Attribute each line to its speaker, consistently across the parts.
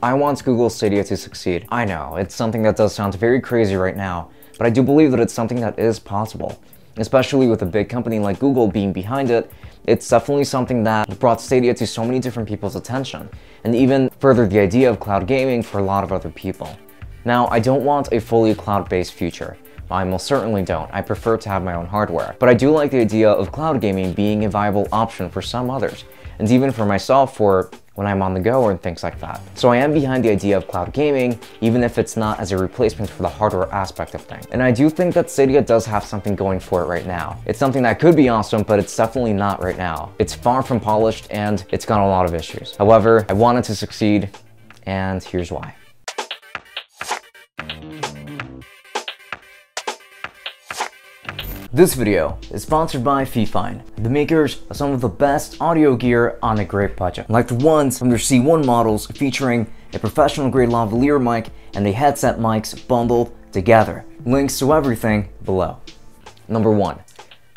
Speaker 1: I want Google Stadia to succeed. I know, it's something that does sound very crazy right now, but I do believe that it's something that is possible. Especially with a big company like Google being behind it, it's definitely something that brought Stadia to so many different people's attention, and even furthered the idea of cloud gaming for a lot of other people. Now, I don't want a fully cloud-based future. I most certainly don't. I prefer to have my own hardware. But I do like the idea of cloud gaming being a viable option for some others, and even for myself for when I'm on the go and things like that. So I am behind the idea of cloud gaming, even if it's not as a replacement for the hardware aspect of things. And I do think that Stadia does have something going for it right now. It's something that could be awesome, but it's definitely not right now. It's far from polished and it's got a lot of issues. However, I want it to succeed, and here's why. This video is sponsored by Fifine, the makers of some of the best audio gear on a great budget, like the ones from their C1 models featuring a professional grade lavalier mic and a headset mics bundled together. Links to everything below. Number 1.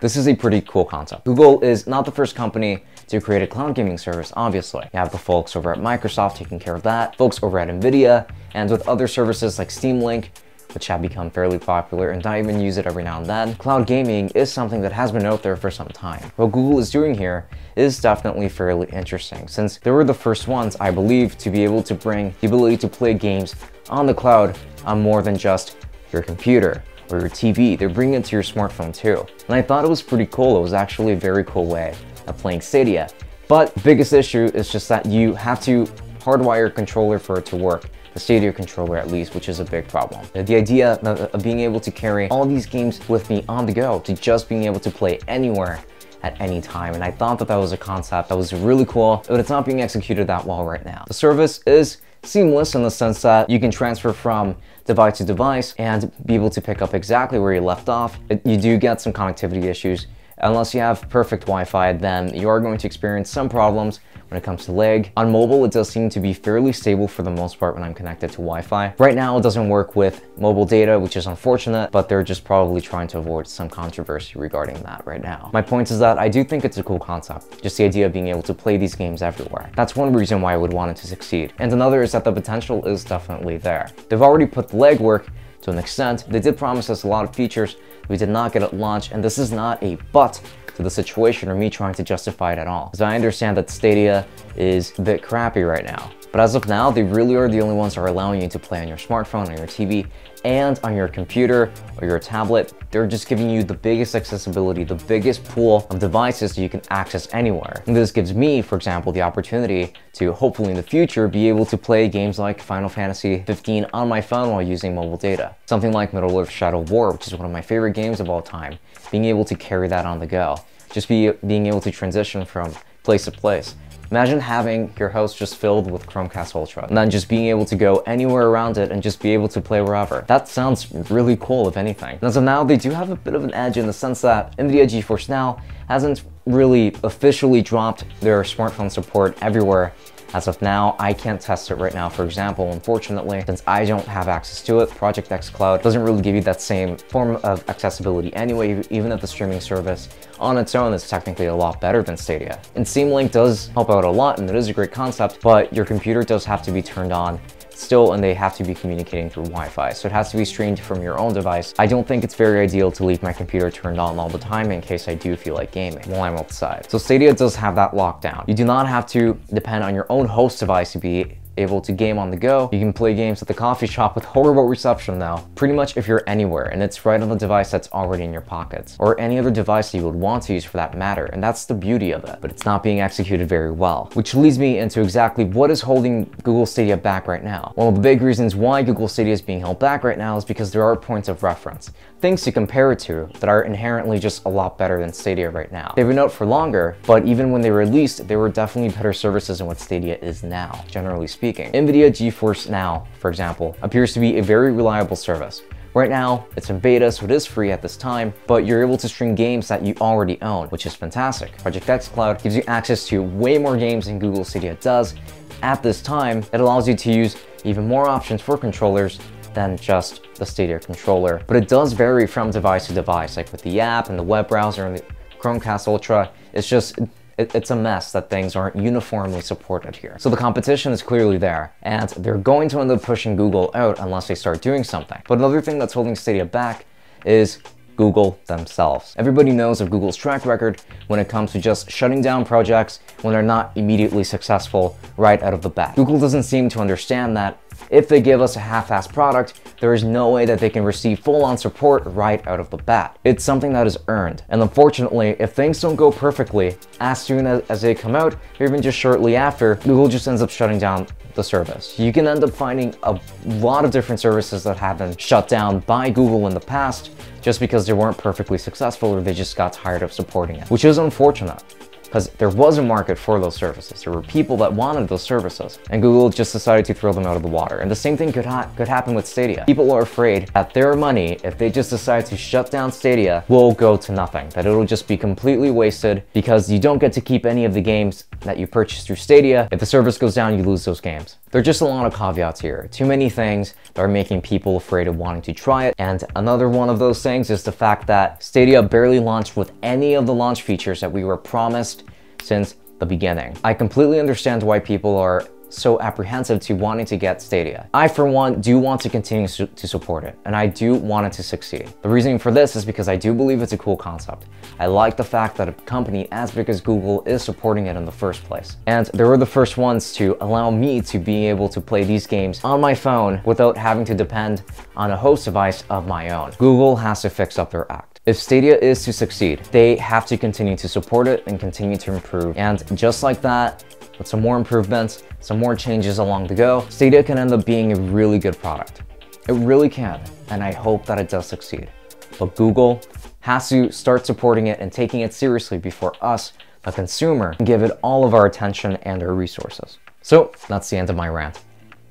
Speaker 1: This is a pretty cool concept. Google is not the first company to create a cloud gaming service, obviously. You have the folks over at Microsoft taking care of that, folks over at Nvidia, and with other services like Steam Link, which have become fairly popular and I even use it every now and then. Cloud gaming is something that has been out there for some time. What Google is doing here is definitely fairly interesting, since they were the first ones, I believe, to be able to bring the ability to play games on the cloud on more than just your computer or your TV. They're bringing it to your smartphone too. And I thought it was pretty cool. It was actually a very cool way of playing Stadia. But the biggest issue is just that you have to hardwire a controller for it to work. The Stadia controller at least, which is a big problem. The idea of being able to carry all these games with me on the go, to just being able to play anywhere at any time. And I thought that that was a concept that was really cool, but it's not being executed that well right now. The service is seamless in the sense that you can transfer from device to device and be able to pick up exactly where you left off. You do get some connectivity issues. Unless you have perfect Wi-Fi, then you are going to experience some problems when it comes to lag. On mobile, it does seem to be fairly stable for the most part when I'm connected to Wi-Fi. Right now, it doesn't work with mobile data, which is unfortunate, but they're just probably trying to avoid some controversy regarding that right now. My point is that I do think it's a cool concept, just the idea of being able to play these games everywhere. That's one reason why I would want it to succeed. And another is that the potential is definitely there. They've already put the legwork to an extent. They did promise us a lot of features we did not get at launch, and this is not a but to the situation or me trying to justify it at all, because I understand that Stadia is a bit crappy right now. But as of now, they really are the only ones that are allowing you to play on your smartphone, on your TV, and on your computer or your tablet. They're just giving you the biggest accessibility, the biggest pool of devices that you can access anywhere. And this gives me, for example, the opportunity to hopefully in the future be able to play games like Final Fantasy 15 on my phone while using mobile data. Something like Middle-earth Shadow War, which is one of my favorite games of all time. Being able to carry that on the go. Just being able to transition from place to place. Imagine having your house just filled with Chromecast Ultra, and then just being able to go anywhere around it and just be able to play wherever. That sounds really cool, if anything. And as of now, they do have a bit of an edge in the sense that NVIDIA GeForce Now hasn't really officially dropped their smartphone support everywhere. As of now, I can't test it right now, for example, unfortunately, since I don't have access to it. Project X Cloud doesn't really give you that same form of accessibility anyway, even if the streaming service on its own is technically a lot better than Stadia. And Steam Link does help out a lot, and it is a great concept, but your computer does have to be turned on still, and they have to be communicating through Wi-Fi, so it has to be streamed from your own device. I don't think it's very ideal to leave my computer turned on all the time in case I do feel like gaming while I'm outside. So Stadia does have that lockdown. You do not have to depend on your own host device to be able to game on the go. You can play games at the coffee shop with horrible reception now, pretty much if you're anywhere, and it's right on the device that's already in your pockets, or any other device that you would want to use for that matter, and that's the beauty of it. But it's not being executed very well, which leads me into exactly what is holding Google Stadia back right now. One of the big reasons why Google Stadia is being held back right now is because there are points of reference, things to compare it to that are inherently just a lot better than Stadia right now. They've been out for longer, but even when they were released, they were definitely better services than what Stadia is now, generally speaking. NVIDIA GeForce Now, for example, appears to be a very reliable service. Right now, it's in beta, so it is free at this time, but you're able to stream games that you already own, which is fantastic. Project X Cloud gives you access to way more games than Google Stadia does. At this time, it allows you to use even more options for controllers than just the Stadia controller, but it does vary from device to device, like with the app and the web browser and the Chromecast Ultra. It's just it's a mess that things aren't uniformly supported here. So the competition is clearly there, and they're going to end up pushing Google out unless they start doing something. But another thing that's holding Stadia back is Google themselves. Everybody knows of Google's track record when it comes to just shutting down projects when they're not immediately successful right out of the bat. Google doesn't seem to understand that if they give us a half-assed product, there is no way that they can receive full-on support right out of the bat. It's something that is earned. And unfortunately, if things don't go perfectly as soon as they come out, or even just shortly after, Google just ends up shutting down the service. You can end up finding a lot of different services that have been shut down by Google in the past just because they weren't perfectly successful or they just got tired of supporting it, which is unfortunate. Because there was a market for those services. There were people that wanted those services, and Google just decided to throw them out of the water. And the same thing could happen with Stadia. People are afraid that their money, if they just decide to shut down Stadia, will go to nothing, that it'll just be completely wasted because you don't get to keep any of the games that you purchase through Stadia. If the service goes down, you lose those games. There are just a lot of caveats here. Too many things that are making people afraid of wanting to try it. And another one of those things is the fact that Stadia barely launched with any of the launch features that we were promised since the beginning. I completely understand why people are so apprehensive to wanting to get Stadia. I, for one, do want to continue to support it, and I do want it to succeed. The reason for this is because I do believe it's a cool concept. I like the fact that a company as big as Google is supporting it in the first place. And they were the first ones to allow me to be able to play these games on my phone without having to depend on a host device of my own. Google has to fix up their act. If Stadia is to succeed, they have to continue to support it and continue to improve. And just like that, with some more improvements, some more changes along the go, Stadia can end up being a really good product. It really can, and I hope that it does succeed. But Google has to start supporting it and taking it seriously before us, the consumer, can give it all of our attention and our resources. So that's the end of my rant.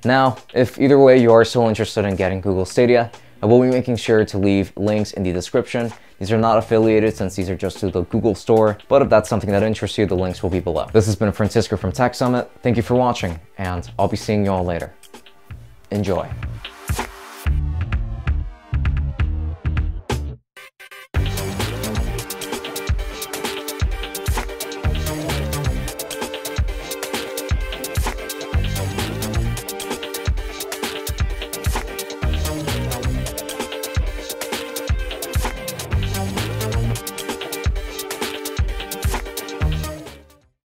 Speaker 1: Now, if either way you are still interested in getting Google Stadia, I will be making sure to leave links in the description. These are not affiliated since these are just to the Google store, but if that's something that interests you, the links will be below. This has been Francisco from Tech Summit. Thank you for watching, and I'll be seeing you all later. Enjoy.